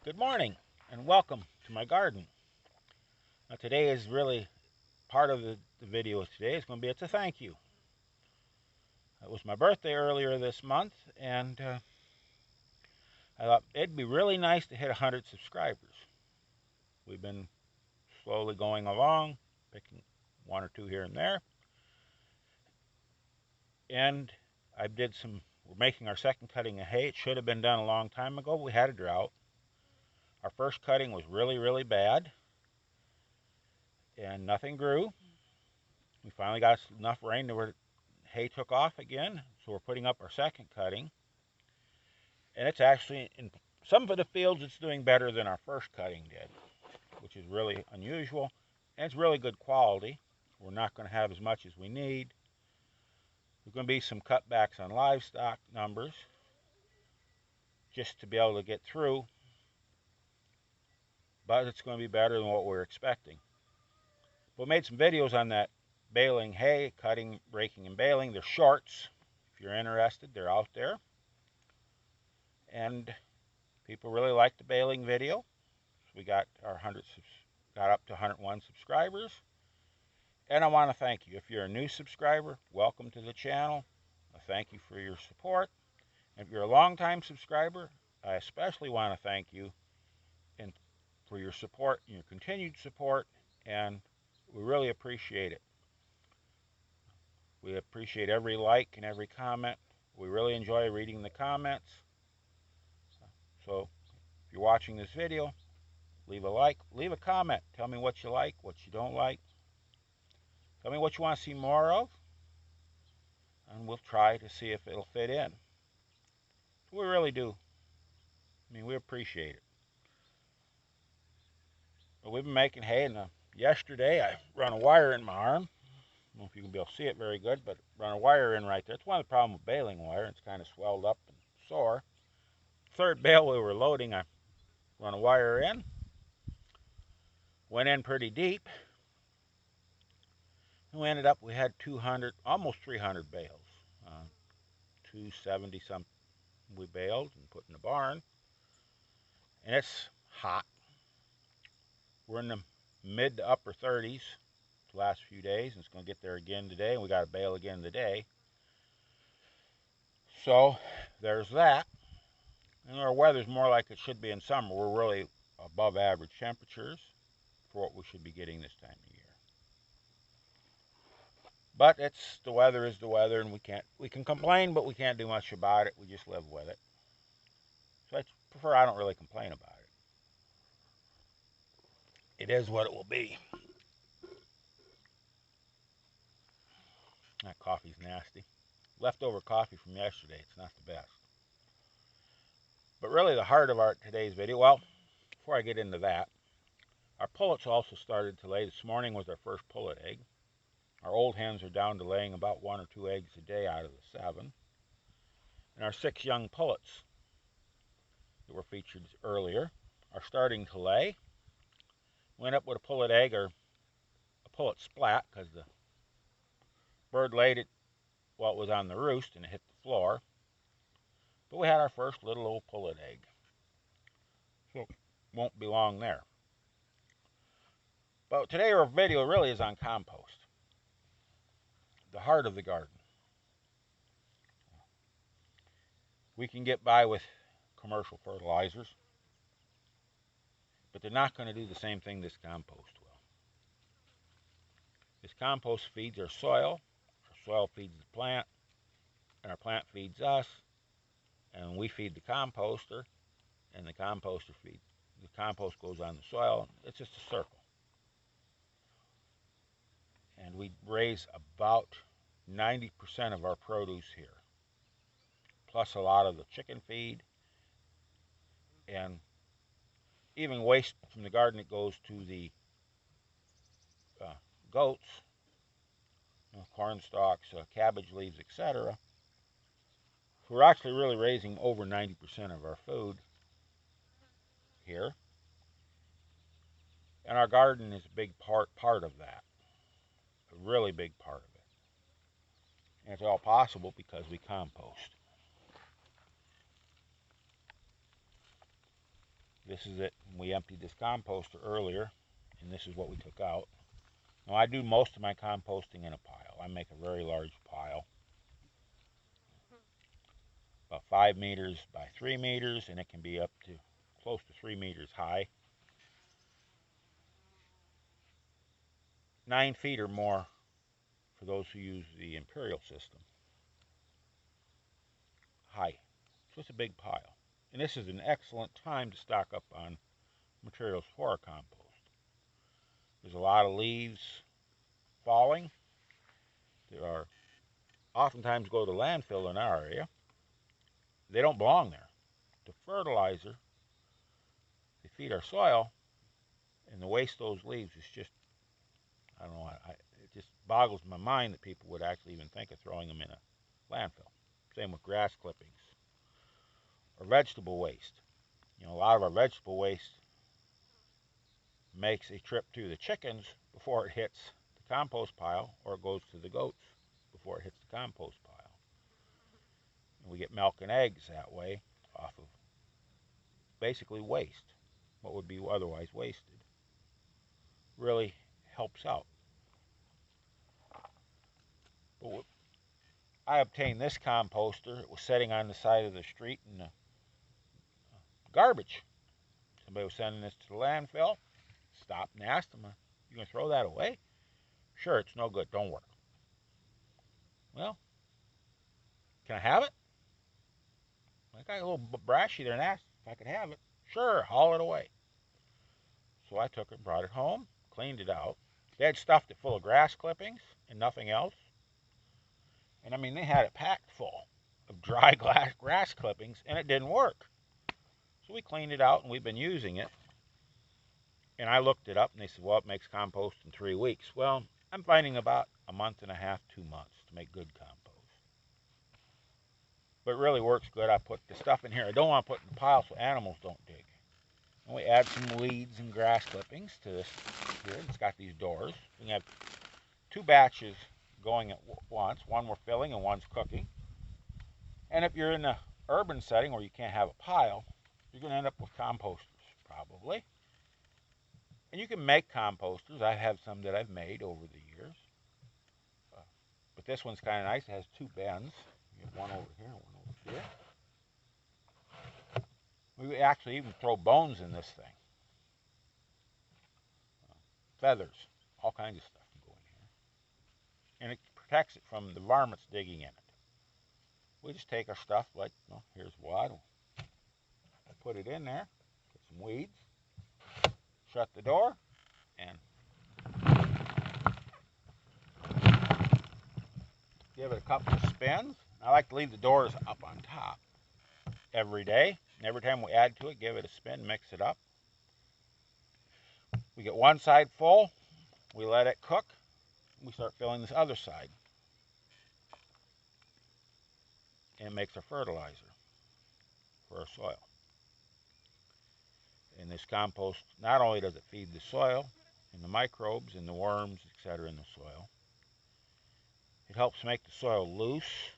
Good morning and welcome to my garden. Now today is really part of the video today is going to be it's a thank you. It was my birthday earlier this month and I thought it'd be really nice to hit 100 subscribers. We've been slowly going along, picking one or two here and there. And we're making our second cutting of hay. It should have been done a long time ago. We had a drought. Our first cutting was really bad and nothing grew. We finally got enough rain where hay took off again, so we're putting up our second cutting. And it's actually, in some of the fields, it's doing better than our first cutting did, which is really unusual. And it's really good quality. We're not going to have as much as we need. There's going to be some cutbacks on livestock numbers just to be able to get through, but it's going to be better than what we're expecting. We made some videos on that baling hay, cutting, breaking, and baling. They're shorts. If you're interested, they're out there. And people really like the baling video. So we got got up to 101 subscribers. And I want to thank you. If you're a new subscriber, welcome to the channel. I thank you for your support. And if you're a longtime subscriber, I especially want to thank you for your support and your continued support. And we really appreciate it. We appreciate every like and every comment. We really enjoy reading the comments. So if you're watching this video, leave a like, leave a comment. Tell me what you like, what you don't like. Tell me what you want to see more of, and we'll try to see if it'll fit in. We really do. I mean, we appreciate it. But we've been making hay, and yesterday I run a wire in my arm. I don't know if you can be able to see it very good, but run a wire in right there. It's one of the problems with baling wire. It's kind of swelled up and sore. Third bale we were loading, I run a wire in. Went in pretty deep. And we had 200, almost 300 bales. 270 some we baled and put in the barn. And it's hot. We're in the mid to upper 30s the last few days, and it's going to get there again today, and we got to bale again today. So there's that. And our weather's more like it should be in summer. We're really above average temperatures for what we should be getting this time of year. But the weather is the weather, and we can complain, but we can't do much about it. We just live with it. So I don't really complain about it. It is what it will be. That coffee's nasty. Leftover coffee from yesterday. It's not the best. But really the heart of today's video, well, before I get into that, our pullets also started to lay. This morning was our first pullet egg. Our old hens are down to laying about 1 or 2 eggs a day out of the 7. And our 6 young pullets that were featured earlier are starting to lay. We end up with a pullet egg or a pullet splat because the bird laid it while it was on the roost and it hit the floor. But we had our first little old pullet egg. So it won't be long there. But today our video really is on compost. The heart of the garden. We can get by with commercial fertilizers, but they're not going to do the same thing this compost will. This compost feeds our soil feeds the plant, and our plant feeds us, and we feed the composter, and the compost goes on the soil. It's just a circle. And we raise about 90% of our produce here, plus a lot of the chicken feed, and even waste from the garden that goes to the goats, corn stalks, cabbage leaves, etc. So we're actually really raising over 90% of our food here. And our garden is a big part of that. A really big part of it. And it's all possible because we compost. This is it. We emptied this composter earlier, and this is what we took out. Now, I do most of my composting in a pile. I make a very large pile, about 5 meters by 3 meters, and it can be up to close to 3 meters high. 9 feet or more for those who use the imperial system. High. So it's a big pile. And this is an excellent time to stock up on materials for our compost. There's a lot of leaves falling. There are oftentimes go to landfill in our area. They don't belong there. The fertilizer, they feed our soil, and to waste those leaves is just, I don't know, it just boggles my mind that people would actually even think of throwing them in a landfill. Same with grass clippings or vegetable waste. You know, a lot of our vegetable waste makes a trip to the chickens before it hits the compost pile, or it goes to the goats before it hits the compost pile. And we get milk and eggs that way off of basically waste, what would be otherwise wasted. Really helps out. But I obtained this composter. It was sitting on the side of the street in the garbage. Somebody was sending this to the landfill. Stopped and asked them, "You gonna throw that away?" "Sure, it's no good. Don't work." "Well, can I have it?" I got a little brashy there and asked if I could have it. "Sure, haul it away." So I took it, brought it home, cleaned it out. They had stuffed it full of grass clippings and nothing else. And I mean, they had it packed full of dry grass clippings, and it didn't work. So we cleaned it out, and we've been using it. And I looked it up, and they said, well, it makes compost in 3 weeks. Well, I'm finding about a month and a half, 2 months to make good compost. But it really works good. I put the stuff in here. I don't want to put it in the pile so animals don't dig. And we add some weeds and grass clippings to this here. It's got these doors. We have 2 batches going at once. One we're filling and one's cooking. And if you're in a urban setting where you can't have a pile, you're going to end up with composters, probably. And you can make composters. I have some that I've made over the years. But this one's kind of nice. It has 2 bends. You have one over here and one over here. We actually even throw bones in this thing. Feathers. All kinds of stuff can go in here. And it protects it from the varmints digging in it. We just take our stuff like, well, here's what. Put it in there. Get some weeds. Shut the door. And give it a couple of spins. I like to leave the doors up on top every day. And every time we add to it, give it a spin, mix it up. We get one side full. We let it cook. We start filling this other side. And it makes our fertilizer for our soil. And this compost, not only does it feed the soil and the microbes and the worms, etc. in the soil, it helps make the soil loose.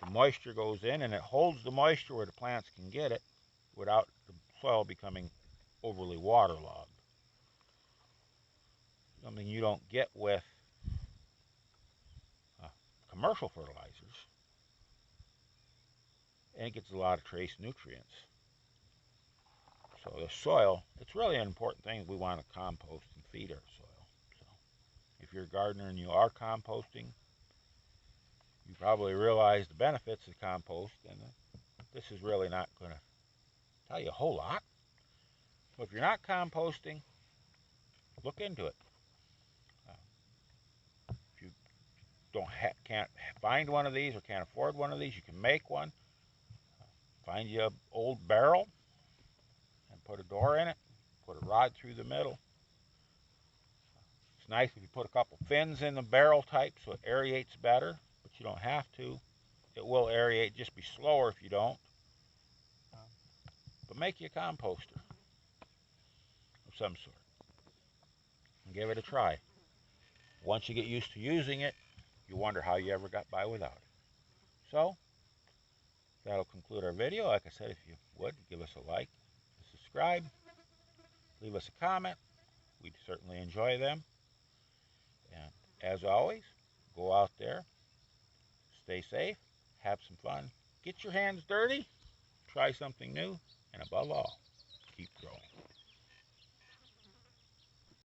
The moisture goes in and it holds the moisture where the plants can get it without the soil becoming overly waterlogged. Something you don't get with commercial fertilizers. And it gets a lot of trace nutrients. So the soil, it's really an important thing. We want to compost and feed our soil. So if you're a gardener and you are composting, you probably realize the benefits of compost, and this is really not going to tell you a whole lot. But if you're not composting, look into it. If you can't find one of these or can't afford one of these, you can make one. Find you an old barrel and put a door in it, put a rod through the middle. It's nice if you put a couple fins in the barrel type so it aerates better, but you don't have to. It will aerate, just be slower if you don't. But make you a composter of some sort and give it a try. Once you get used to using it, you wonder how you ever got by without it. So that'll conclude our video. Like I said, if you would, give us a like, subscribe. leave us a comment. We'd certainly enjoy them. And as always, go out there, stay safe, have some fun, get your hands dirty, try something new, and above all, keep growing.